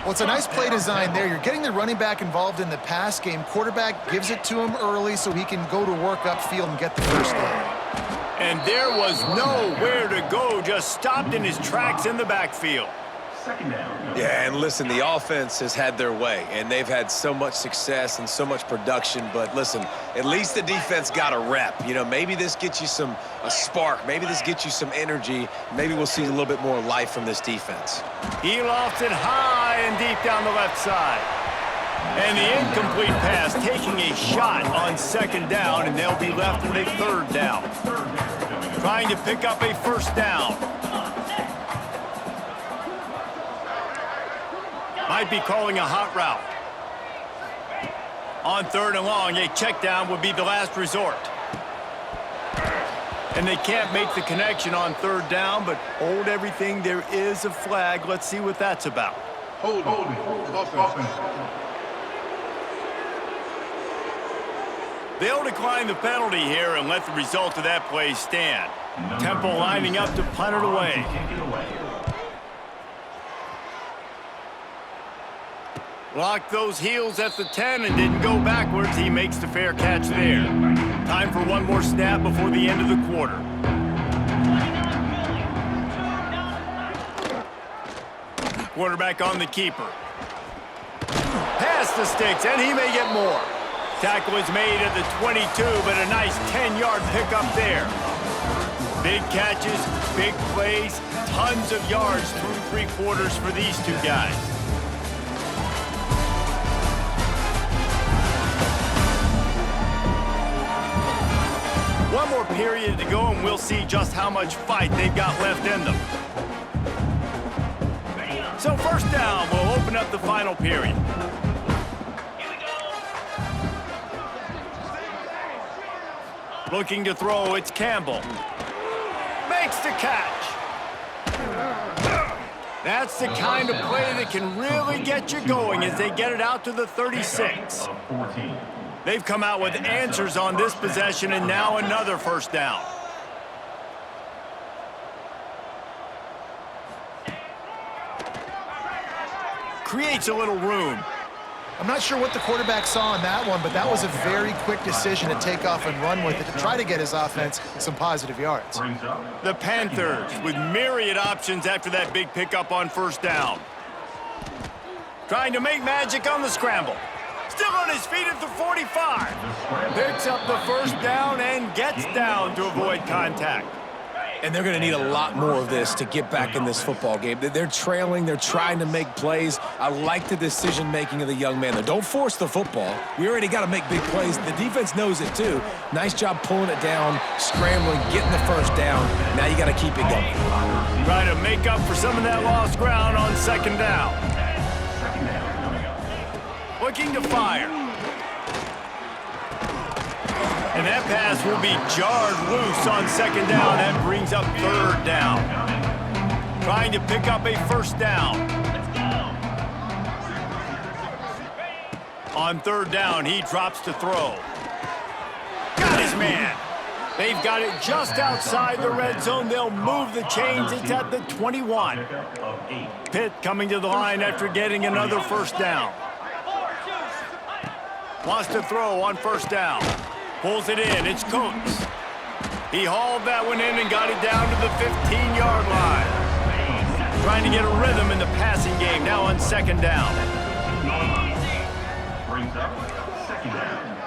Well, it's a nice play design there. You're getting the running back involved in the pass game. Quarterback gives it to him early so he can go to work upfield and get the first down. And there was nowhere to go, just stopped in his tracks in the backfield. Yeah, and listen, the offense has had their way, and they've had so much success and so much production. But listen, at least the defense got a rep. You know, maybe this gets you a spark. Maybe this gets you some energy. Maybe we'll see a little bit more life from this defense. He lofts it high and deep down the left side. And the incomplete pass taking a shot on 2nd down, and they'll be left with a 3rd down. Trying to pick up a 1st down. Might be calling a hot route. On 3rd and long, a check down would be the last resort. And they can't make the connection on 3rd down, but hold everything. There is a flag. Let's see what that's about. Hold offense. They'll decline the penalty here and let the result of that play stand. Temple lining up to punt it away. Locked those heels at the 10 and didn't go backwards. He makes the fair catch there. Time for one more snap before the end of the quarter. Quarterback on the keeper. Pass the sticks, and he may get more. Tackle is made at the 22, but a nice 10-yard pickup there. Big catches, big plays, tons of yards through 3 quarters for these two guys. One more period to go, and we'll see just how much fight they've got left in them. So 1st down will open up the final period. Looking to throw, it's Campbell. Makes the catch. That's the kind of play that can really get you going as they get it out to the 36. They've come out with answers on this possession, and now another 1st down. Creates a little room. I'm not sure what the quarterback saw on that one, but that was a very quick decision to take off and run with it to try to get his offense some positive yards. The Panthers with myriad options after that big pickup on first down. Trying to make magic on the scramble. Still on his feet at the 45. Picks up the first down and gets down to avoid contact. And they're going to need a lot more of this to get back in this football game. They're trailing. They're trying to make plays. I like the decision-making of the young man. Don't force the football. We already got to make big plays. The defense knows it, too. Nice job pulling it down, scrambling, getting the first down. Now you got to keep it going. Try to make up for some of that lost ground on second down. Looking to fire. And that pass will be jarred loose on second down. That brings up third down. Trying to pick up a first down. On third down, he drops to throw. Got his man. They've got it just outside the red zone. They'll move the chains. It's at the 21. Pitt coming to the line after getting another first down. Wants to throw on first down. Pulls it in. It's Coates. He hauled that one in and got it down to the 15-yard line. Trying to get a rhythm in the passing game now on second down. Brings up second down.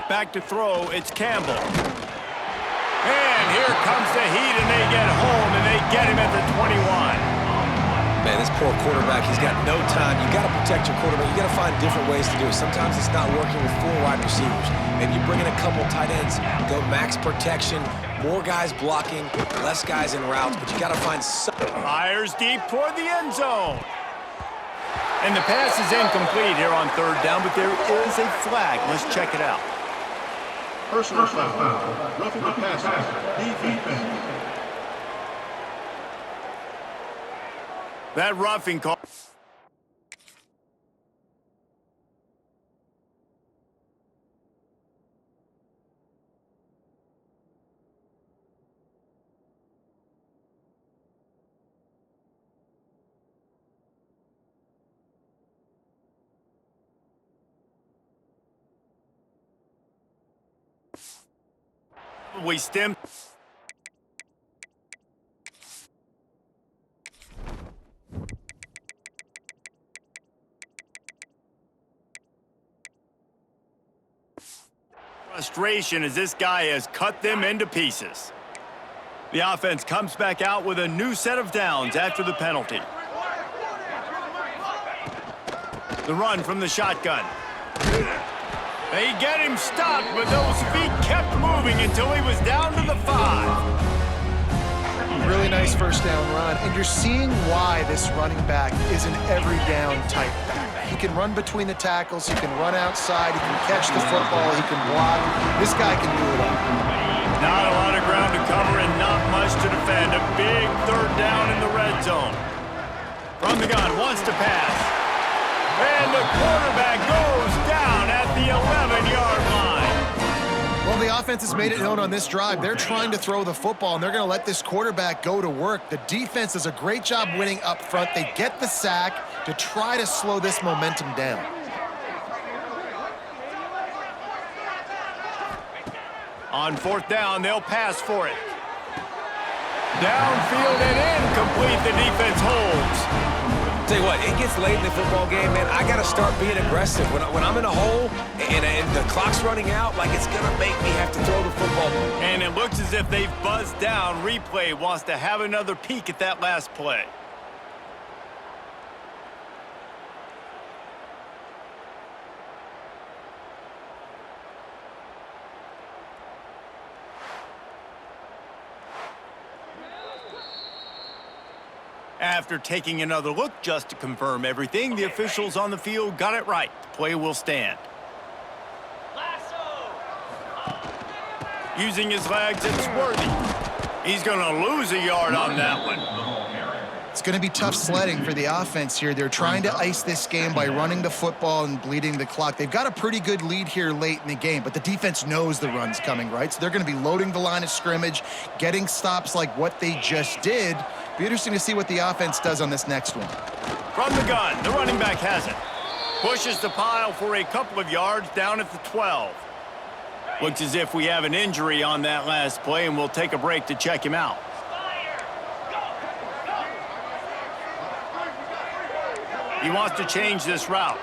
Back to throw. It's Campbell. And here comes the heat, and they get home, and they get him at the 21. Man, this poor quarterback, he's got no time. You got to protect your quarterback. You got to find different ways to do it. Sometimes it's not working with 4 wide receivers. Maybe you bring in a couple tight ends, go max protection, more guys blocking, less guys in routes, but you got to find some. Fires deep toward the end zone. And the pass is incomplete here on third down, but there is a flag. Let's check it out. Personal foul. Roughing the passer. Defense. That roughing call. We stem. Frustration as this guy has cut them into pieces. The offense comes back out with a new set of downs after the penalty. The run from the shotgun. They get him stopped, but those feet kept moving until he was down to the 5. Really nice first down run, and you're seeing why this running back is an every down type back. He can run between the tackles, he can run outside, he can catch the football, he can block. This guy can do it all. Not a lot of ground to cover and not much to defend. A big third down in the red zone. From the gun, wants to pass. And the quarterback goes down at the 11-yard line. Well, the offense has made it known on this drive. They're trying to throw the football, and they're going to let this quarterback go to work. The defense does a great job winning up front. They get the sack to try to slow this momentum down. On fourth down, they'll pass for it. Downfield and incomplete. The defense holds. Tell you what, it gets late in the football game, man. I got to start being aggressive. When I'm in a hole and the clock's running out, like it's going to make me have to throw the football. And it looks as if they've buzzed down. Replay wants to have another peek at that last play. After taking another look just to confirm everything, the officials on the field got it right. The play will stand. Using his legs, it's Worthy. He's going to lose a yard on that one. It's going to be tough sledding for the offense here. They're trying to ice this game by running the football and bleeding the clock. They've got a pretty good lead here late in the game, but the defense knows the run's coming, right? So they're going to be loading the line of scrimmage, getting stops like what they just did Be interesting to see what the offense does on this next one. From the gun, the running back has it. Pushes the pile for a couple of yards down at the 12. Looks as if we have an injury on that last play, and we'll take a break to check him out. He wants to change this route.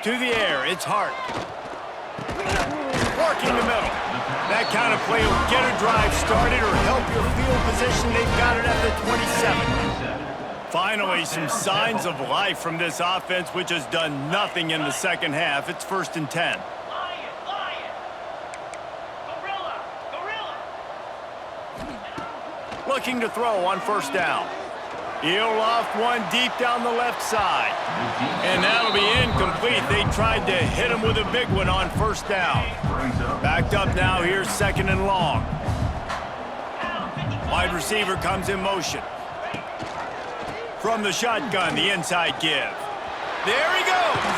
To the air, it's Hart. Working the middle. That kind of play will get a drive started or help your field position. They've got it at the 27. Finally, some signs of life from this offense, which has done nothing in the second half. It's 1st and 10. Looking to throw on 1st down. He'll loft one deep down the left side. And that'll be incomplete. They tried to hit him with a big one on 1st down. Backed up now, here's 2nd and long. Wide receiver comes in motion. From the shotgun, the inside give. There he goes.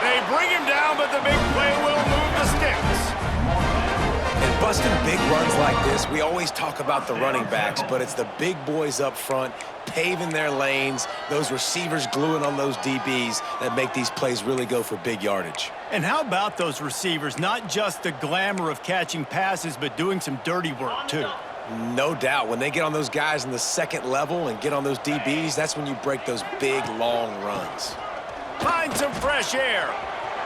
They bring him down, but the big play will move the sticks. And busting big runs like this, we always talk about the running backs, but it's the big boys up front paving their lanes, those receivers gluing on those DBs that make these plays really go for big yardage. And how about those receivers? Not just the glamour of catching passes, but doing some dirty work, too. No doubt. When they get on those guys in the second level and get on those DBs, that's when you break those big, long runs. Find some fresh air.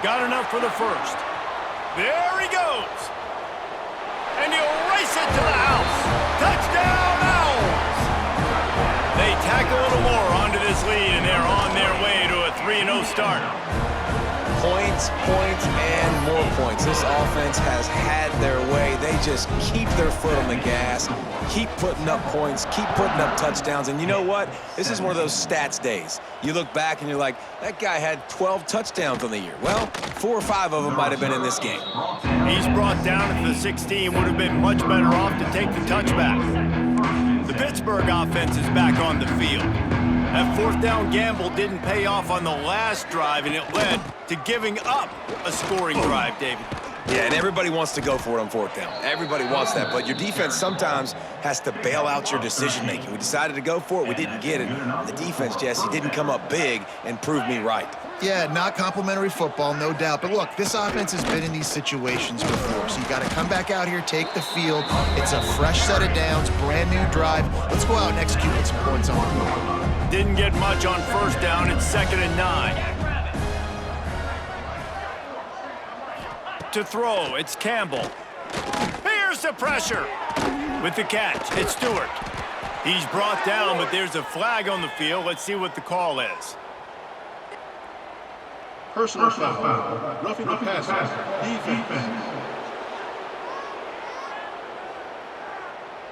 Got enough for the 1st. There he goes. And he'll race it to the house. Touchdown, Owls! They tack a little more onto this lead, and they're on their way to a 3-0 start. Points, and more points. This offense has had their way. They just keep their foot on the gas, keep putting up points, keep putting up touchdowns. And you know what? This is one of those stats days. You look back and you're like, that guy had 12 touchdowns on the year. Well, 4 or 5 of them might have been in this game. He's brought down at the 16. Would have been much better off to take the touchback. The Pittsburgh offense is back on the field. That 4th down gamble didn't pay off on the last drive, and it led to giving up a scoring drive, David. Yeah, and everybody wants to go for it on 4th down. Everybody wants that, but your defense sometimes has to bail out your decision-making. We decided to go for it. We didn't get it. The defense, Jesse, didn't come up big and prove me right. Yeah, not complimentary football, no doubt. But look, this offense has been in these situations before, so you got to come back out here, take the field. It's a fresh set of downs, brand new drive. Let's go out and execute with some points on the board. Didn't get much on 1st down. It's 2nd and 9. To throw, it's Campbell. Here's the pressure. With the catch, it's Stewart. He's brought down, but there's a flag on the field. Let's see what the call is. Personal foul. Roughing the passer. Defense.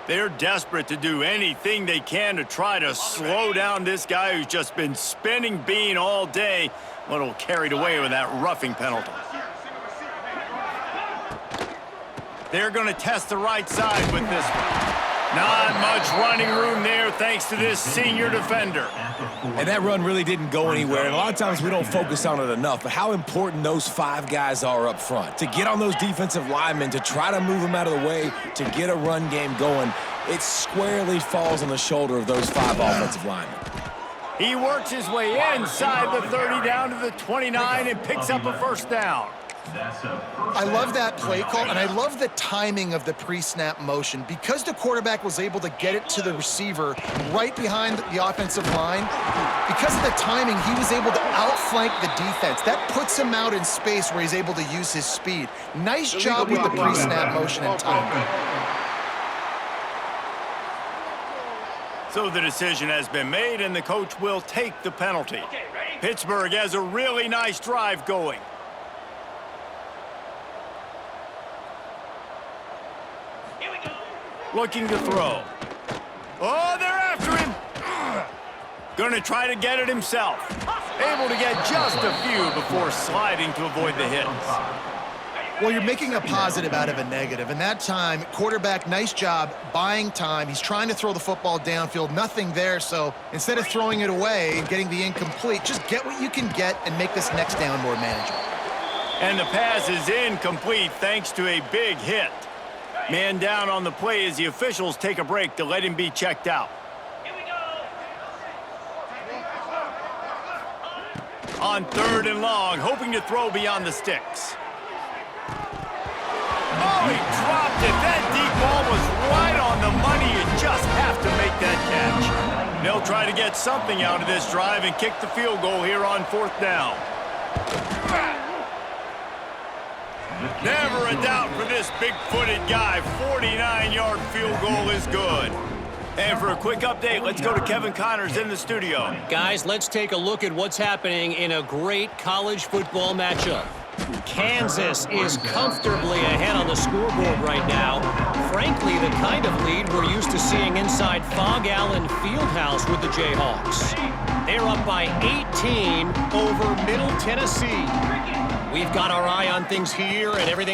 They're desperate to do anything they can to try to slow down this guy who's just been spinning bean all day. A little carried away with that roughing penalty. They're going to test the right side with this one. Not much running room there thanks to this senior defender. And that run really didn't go anywhere. And a lot of times we don't focus on it enough, but how important those 5 guys are up front. To get on those defensive linemen, to try to move them out of the way, to get a run game going, it squarely falls on the shoulder of those 5 offensive linemen. He works his way inside the 30 down to the 29 and picks up a 1st down. I love that play call, and I love the timing of the pre-snap motion. Because the quarterback was able to get it to the receiver right behind the offensive line, because of the timing, he was able to outflank the defense. That puts him out in space where he's able to use his speed. Nice job with the pre-snap motion and timing. So the decision has been made, and the coach will take the penalty. Pittsburgh has a really nice drive going. Looking to throw. Oh, they're after him. Gonna try to get it himself. Able to get just a few before sliding to avoid the hits. Well, you're making a positive out of a negative. And that time, quarterback, nice job buying time. He's trying to throw the football downfield. Nothing there. So instead of throwing it away and getting the incomplete, just get what you can get and make this next down more manageable. And the pass is incomplete thanks to a big hit. Man down on the play as the officials take a break to let him be checked out. Here we go. On 3rd and long, hoping to throw beyond the sticks. Oh, he dropped it. That deep ball was right on the money. You just have to make that catch. They'll try to get something out of this drive and kick the field goal here on 4th down. Never a doubt for this big-footed guy. 49-yard field goal is good. And for a quick update, let's go to Kevin Connors in the studio. Guys, let's take a look at what's happening in a great college football matchup. Kansas is comfortably ahead on the scoreboard right now. Frankly, the kind of lead we're used to seeing inside Fog Allen Fieldhouse with the Jayhawks. They're up by 18 over Middle Tennessee. We've got our eye on things here and everything